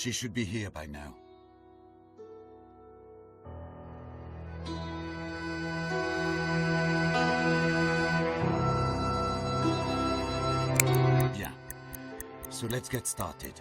She should be here by now. Bien. So let's get started.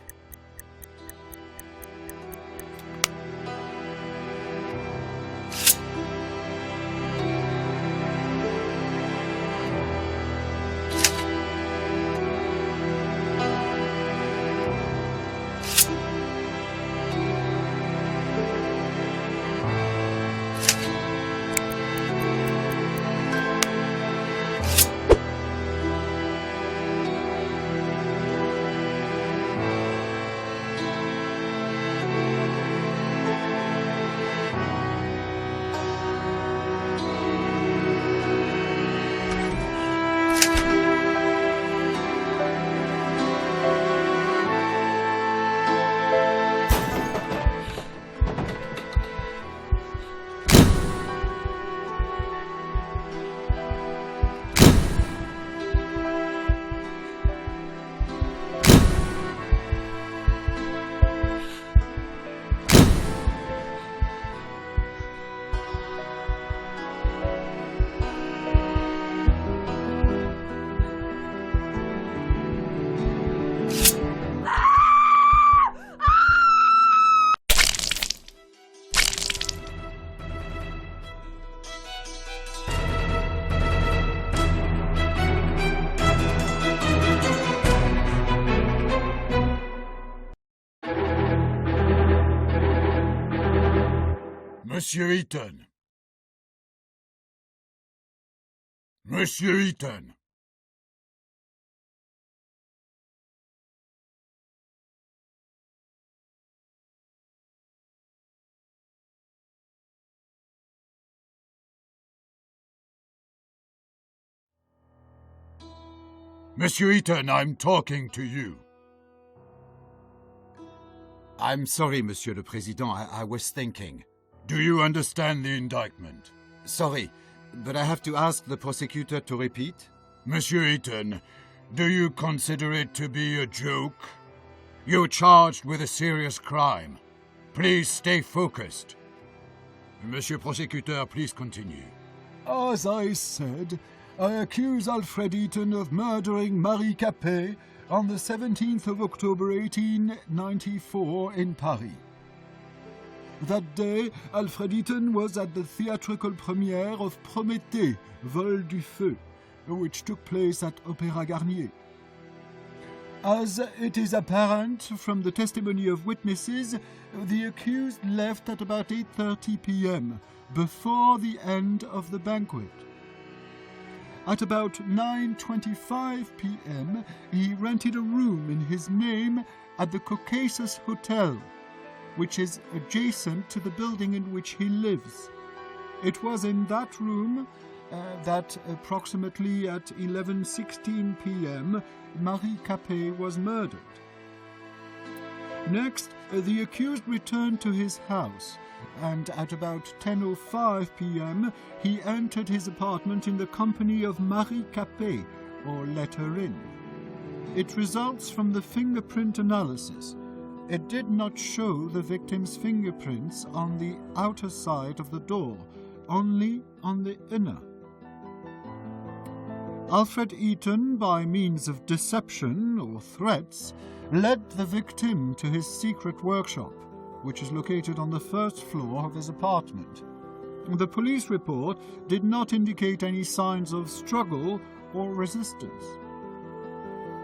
Monsieur Eaton. Monsieur Eaton. Monsieur Eaton, I'm talking to you. I'm sorry, Monsieur le Président, I was thinking. Do you understand the indictment? Sorry, but I have to ask the prosecutor to repeat. Monsieur Eaton, do you consider it to be a joke? You're charged with a serious crime. Please stay focused. Monsieur Prosecutor, please continue. As I said, I accuse Alfred Eaton of murdering Marie Capet on the 17th of October 1894 in Paris. That day, Alfred Eaton was at the theatrical premiere of Prométhée, Vol du Feu, which took place at Opéra Garnier. As it is apparent from the testimony of witnesses, the accused left at about 8:30 p.m., before the end of the banquet. At about 9:25 p.m., he rented a room in his name at the Caucasus Hotel, which is adjacent to the building in which he lives. It was in that room that approximately at 11:16 p.m. Marie Capet was murdered. Next, the accused returned to his house, and at about 10:05 p.m. he entered his apartment in the company of Marie Capet, or let her in. It results from the fingerprint analysis. It did not show the victim's fingerprints on the outer side of the door, only on the inner. Alfred Eaton, by means of deception or threats, led the victim to his secret workshop, which is located on the first floor of his apartment. The police report did not indicate any signs of struggle or resistance.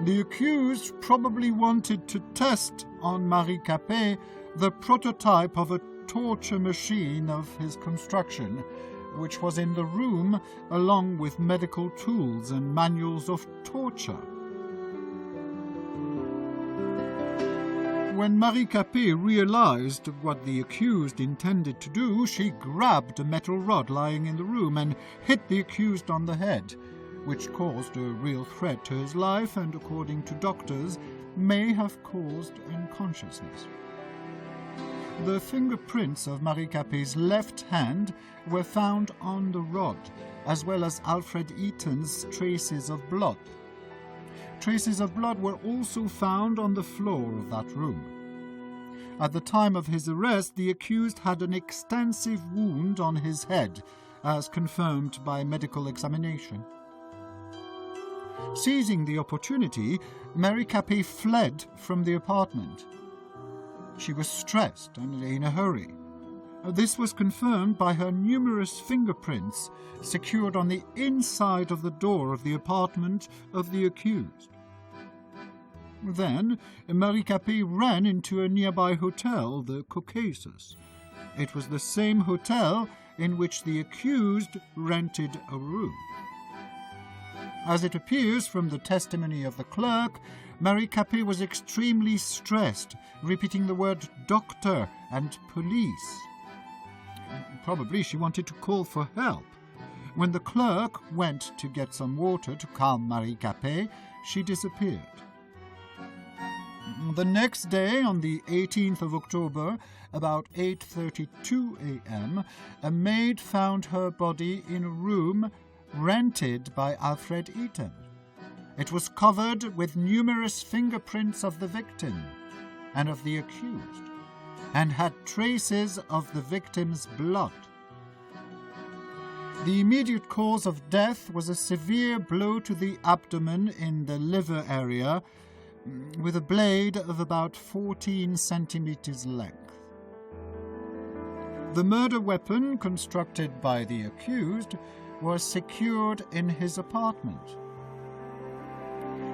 The accused probably wanted to test on Marie Capet the prototype of a torture machine of his construction, which was in the room along with medical tools and manuals of torture. When Marie Capet realized what the accused intended to do, she grabbed a metal rod lying in the room and hit the accused on the head, which caused a real threat to his life and, according to doctors, may have caused unconsciousness. The fingerprints of Marie Capet's left hand were found on the rod, as well as Alfred Eaton's traces of blood. Traces of blood were also found on the floor of that room. At the time of his arrest, the accused had an extensive wound on his head, as confirmed by medical examination. Seizing the opportunity, Mary Capet fled from the apartment. She was stressed and in a hurry. This was confirmed by her numerous fingerprints secured on the inside of the door of the apartment of the accused. Then, Mary Capet ran into a nearby hotel, the Caucasus. It was the same hotel in which the accused rented a room. As it appears from the testimony of the clerk, Mary Capet was extremely stressed, repeating the word doctor and police. Probably she wanted to call for help. When the clerk went to get some water to calm Mary Capet, she disappeared. The next day, on the 18th of October, about 8:32 a.m., a maid found her body in a room rented by Alfred Eaton. It was covered with numerous fingerprints of the victim and of the accused, and had traces of the victim's blood. The immediate cause of death was a severe blow to the abdomen in the liver area, with a blade of about 14 centimeters length. The murder weapon, constructed by the accused, was secured in his apartment.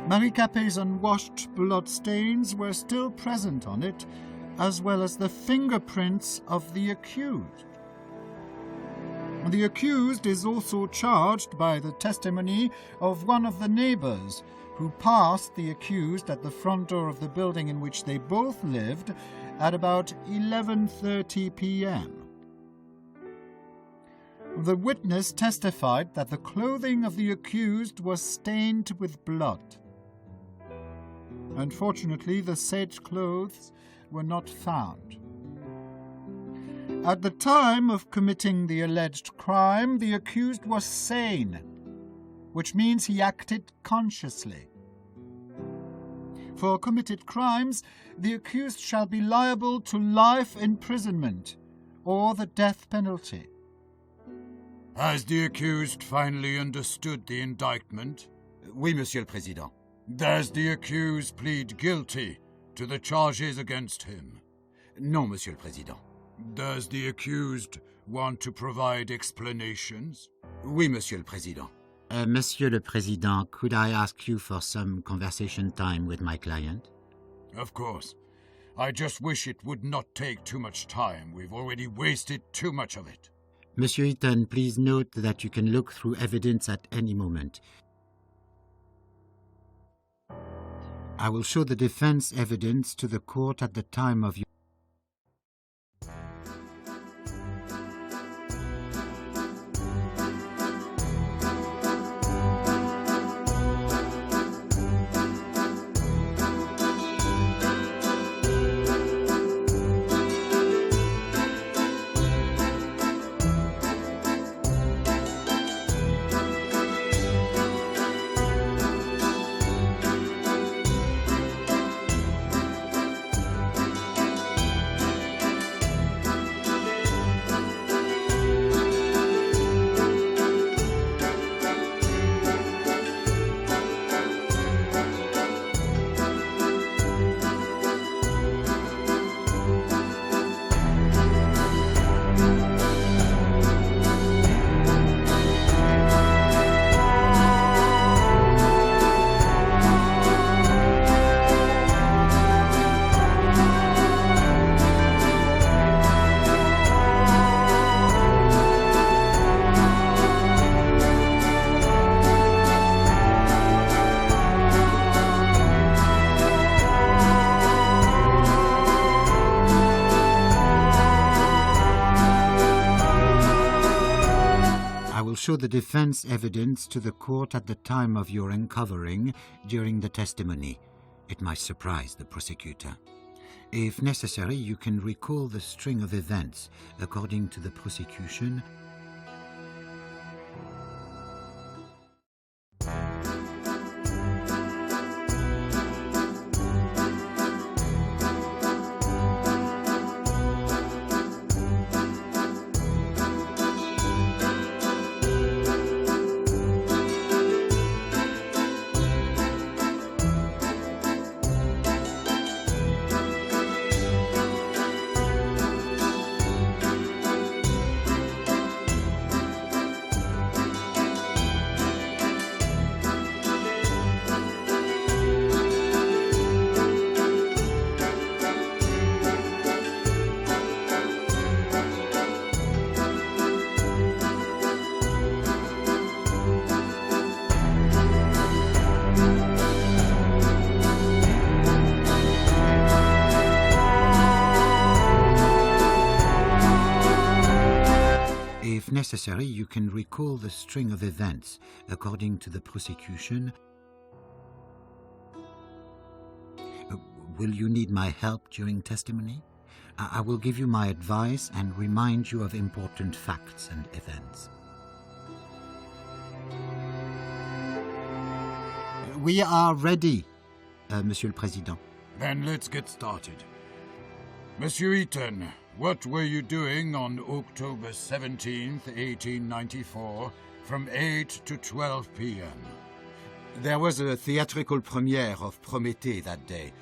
Mary Capet's unwashed blood stains were still present on it, as well as the fingerprints of the accused. The accused is also charged by the testimony of one of the neighbors, who passed the accused at the front door of the building in which they both lived at about 11:30 p.m. The witness testified that the clothing of the accused was stained with blood. Unfortunately, the said clothes were not found. At the time of committing the alleged crime, the accused was sane, which means he acted consciously. For committed crimes, the accused shall be liable to life imprisonment or the death penalty. Has the accused finally understood the indictment? Oui, Monsieur le Président. Does the accused plead guilty to the charges against him? Non, Monsieur le Président. Does the accused want to provide explanations? Oui, Monsieur le Président. Monsieur le Président, could I ask you for some conversation time with my client? Of course. I just wish it would not take too much time. We've already wasted too much of it. Monsieur Eaton, please note that you can look through evidence at any moment. I will show the defense evidence to the court at the time of your... Show the defense evidence to the court at the time of your uncovering during the testimony. It might surprise the prosecutor. If necessary, you can recall the string of events according to the prosecution. necessary, you can recall the string of events according to the prosecution. Will you need my help during testimony? I will give you my advice and remind you of important facts and events. We are ready, Monsieur le Président. Then let's get started. Monsieur Eaton, what were you doing on October 17th, 1894, from 8 to 12 p.m.? There was a theatrical premiere of Prométhée that day,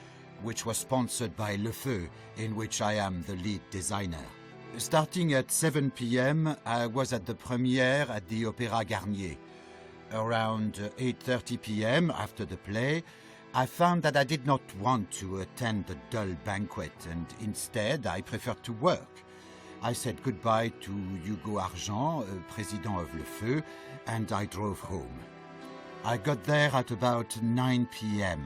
which was sponsored by Le Feu, in which I am the lead designer. Starting at 7 p.m., I was at the premiere at the Opéra Garnier. Around 8:30 p.m., after the play, I found that I did not want to attend the dull banquet, and instead I preferred to work. I said goodbye to Hugo Argent, president of Le Feu, and I drove home. I got there at about 9 p.m.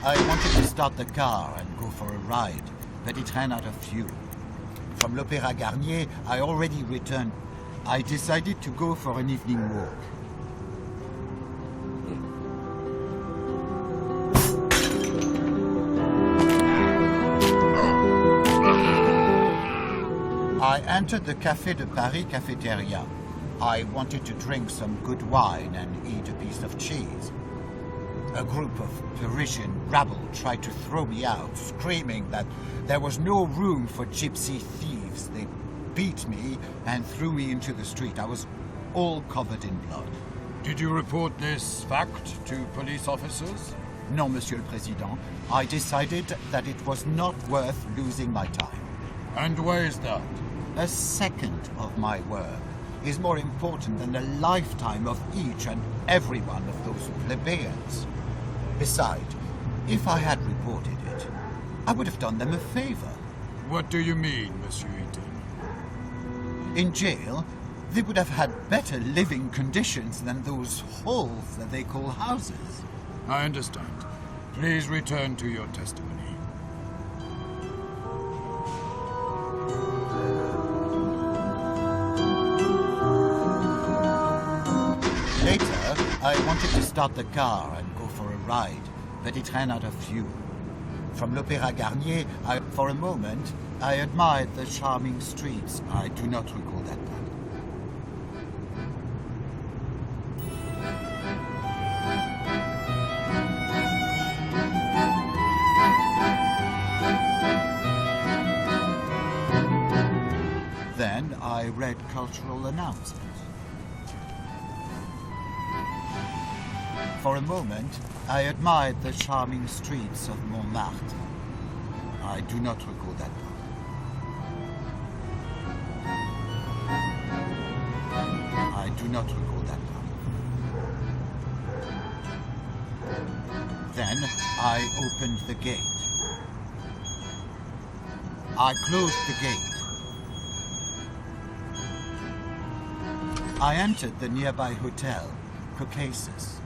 I wanted to start the car and go for a ride, but it ran out of fuel. From l'Opéra Garnier, I already returned. I decided to go for an evening walk. I entered the Café de Paris cafeteria. I wanted to drink some good wine and eat a piece of cheese. A group of Parisian rabble tried to throw me out, screaming that there was no room for gypsy thieves. They beat me and threw me into the street. I was all covered in blood. Did you report this fact to police officers? No, Monsieur le Président. I decided that it was not worth losing my time. And why is that? A second of my work is more important than a lifetime of each and every one of those plebeians. Besides, if I had reported it, I would have done them a favor. What do you mean, Monsieur Eaton? In jail, they would have had better living conditions than those holes that they call houses. I understand. Please return to your testimony. Later, I wanted to start the car and go for a ride, but it ran out of fuel. From l'Opéra Garnier, for a moment, I admired the charming streets. I do not recall that part. Then I read cultural announcements. For a moment, I admired the charming streets of Montmartre. I do not recall that part. I do not recall that part. Then I opened the gate. I closed the gate. I entered the nearby hotel, Caucasus.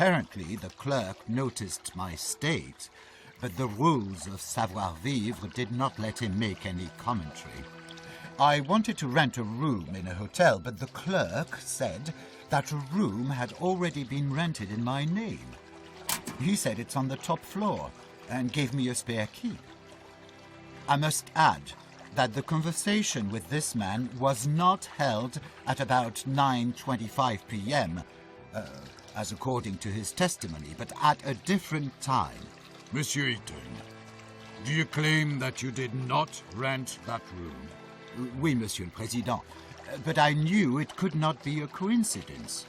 Apparently, the clerk noticed my state, but the rules of savoir-vivre did not let him make any commentary. I wanted to rent a room in a hotel, but the clerk said that a room had already been rented in my name. He said it's on the top floor and gave me a spare key. I must add that the conversation with this man was not held at about 9:25 p.m., as according to his testimony, but at a different time. Monsieur Eaton, do you claim that you did not rent that room? Oui, Monsieur le Président, but I knew it could not be a coincidence.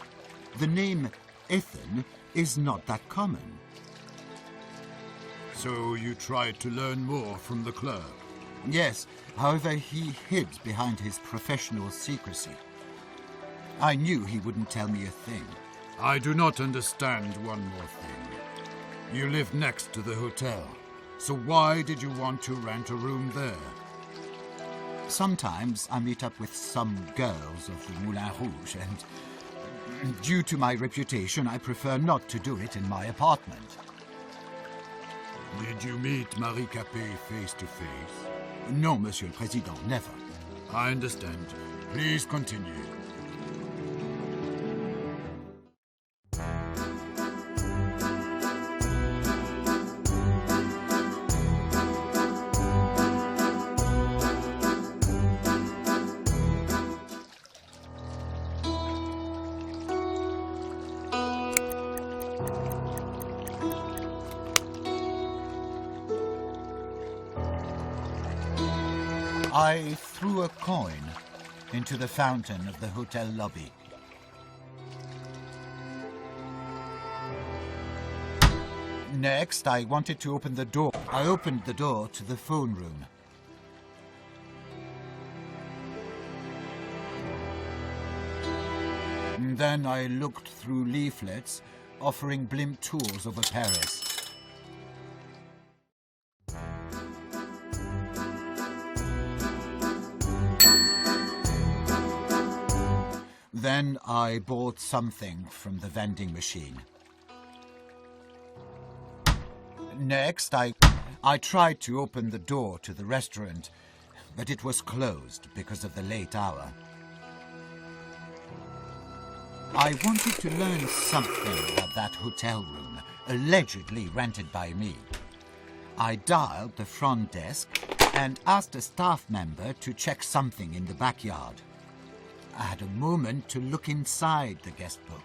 The name Ethan is not that common. So you tried to learn more from the clerk? Yes, however, he hid behind his professional secrecy. I knew he wouldn't tell me a thing. I do not understand one more thing. You live next to the hotel, so why did you want to rent a room there? Sometimes I meet up with some girls of the Moulin Rouge, and due to my reputation, I prefer not to do it in my apartment. Did you meet Marie Capet face to face? No, Monsieur le Président, never. I understand. Please continue. I threw a coin into the fountain of the hotel lobby. Next, I wanted to open the door. I opened the door to the phone room. And then I looked through leaflets offering blimp tours over Paris. Then I bought something from the vending machine. Next, I tried to open the door to the restaurant, but it was closed because of the late hour. I wanted to learn something about that hotel room, allegedly rented by me. I dialed the front desk and asked a staff member to check something in the backyard. I had a moment to look inside the guest book.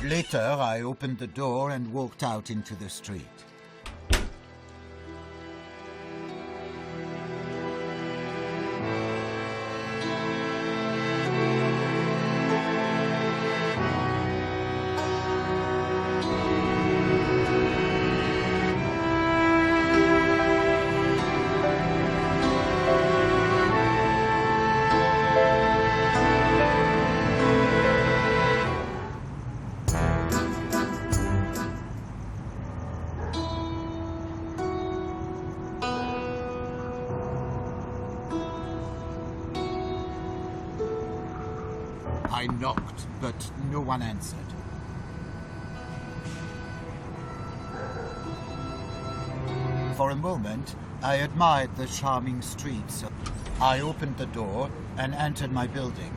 Later, I opened the door and walked out into the street. I knocked, but no one answered. For a moment, I admired the charming streets. I opened the door and entered my building.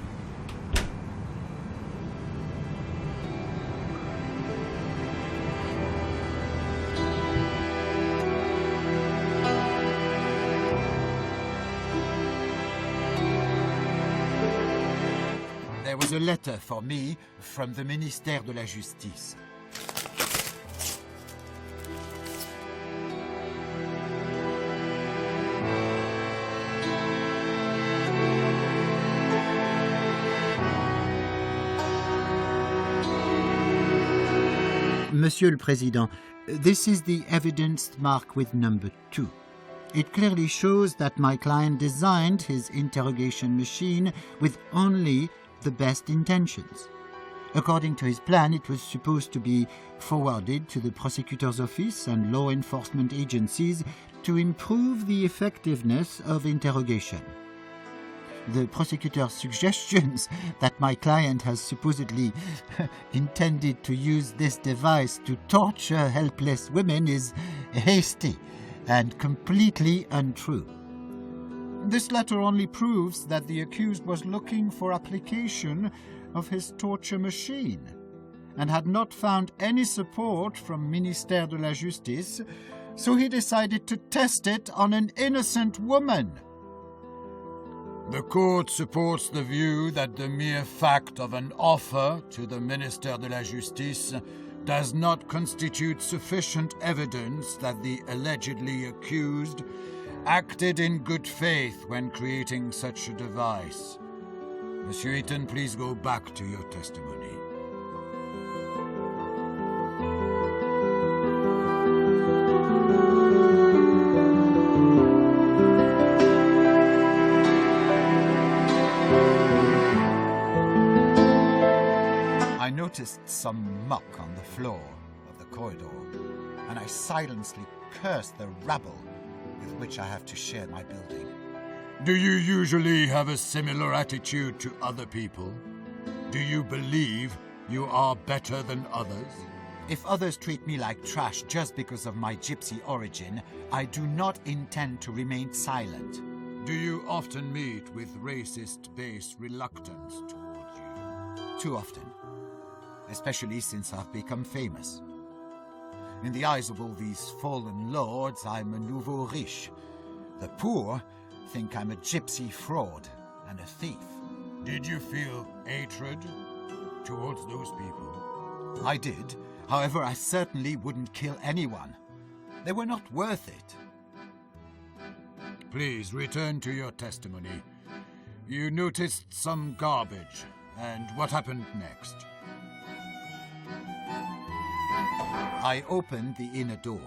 There was a letter for me from the Ministère de la Justice. Monsieur le Président, this is the evidence marked with number 2. It clearly shows that my client designed his interrogation machine with only the best intentions. According to his plan, it was supposed to be forwarded to the prosecutor's office and law enforcement agencies to improve the effectiveness of interrogation. The prosecutor's suggestions that my client has supposedly intended to use this device to torture helpless women is hasty and completely untrue. This letter only proves that the accused was looking for application of his torture machine and had not found any support from Ministère de la Justice, so he decided to test it on an innocent woman. The court supports the view that the mere fact of an offer to the Ministère de la Justice does not constitute sufficient evidence that the allegedly accused acted in good faith when creating such a device. Monsieur Eaton, please go back to your testimony. I noticed some muck on the floor of the corridor, and I silently cursed the rabble with which I have to share my building. Do you usually have a similar attitude to other people? Do you believe you are better than others? If others treat me like trash just because of my gypsy origin, I do not intend to remain silent. Do you often meet with racist-based reluctance towards you? Too often. Especially since I've become famous. In the eyes of all these fallen lords, I'm a nouveau riche. The poor think I'm a gypsy fraud and a thief. Did you feel hatred towards those people? I did. However, I certainly wouldn't kill anyone. They were not worth it. Please return to your testimony. You noticed some garbage, and what happened next? I opened the inner door.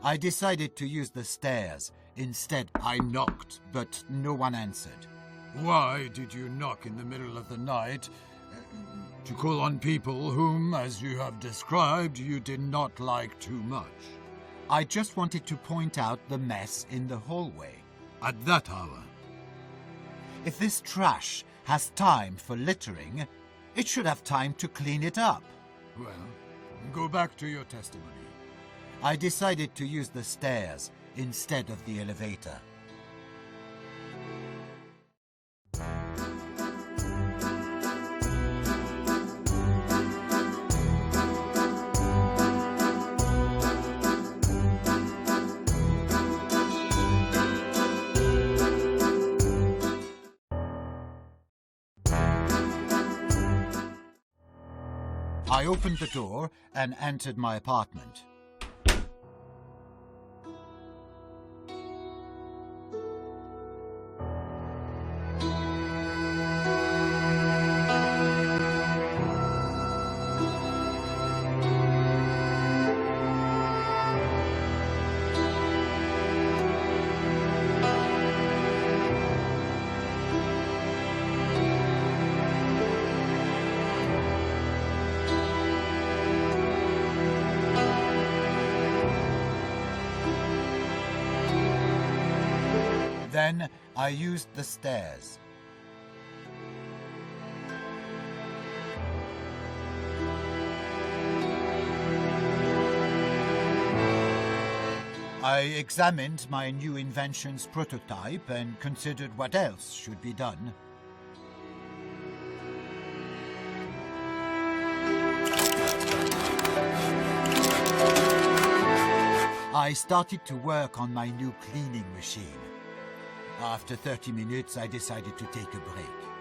I decided to use the stairs. Instead, I knocked, but no one answered. Why did you knock in the middle of the night to call on people whom, as you have described, you did not like too much? I just wanted to point out the mess in the hallway. At that hour? If this trash has time for littering, it should have time to clean it up. Well, go back to your testimony. I decided to use the stairs instead of the elevator. I opened the door and entered my apartment. Then I used the stairs. I examined my new invention's prototype and considered what else should be done. I started to work on my new cleaning machine. After 30 minutes, I decided to take a break.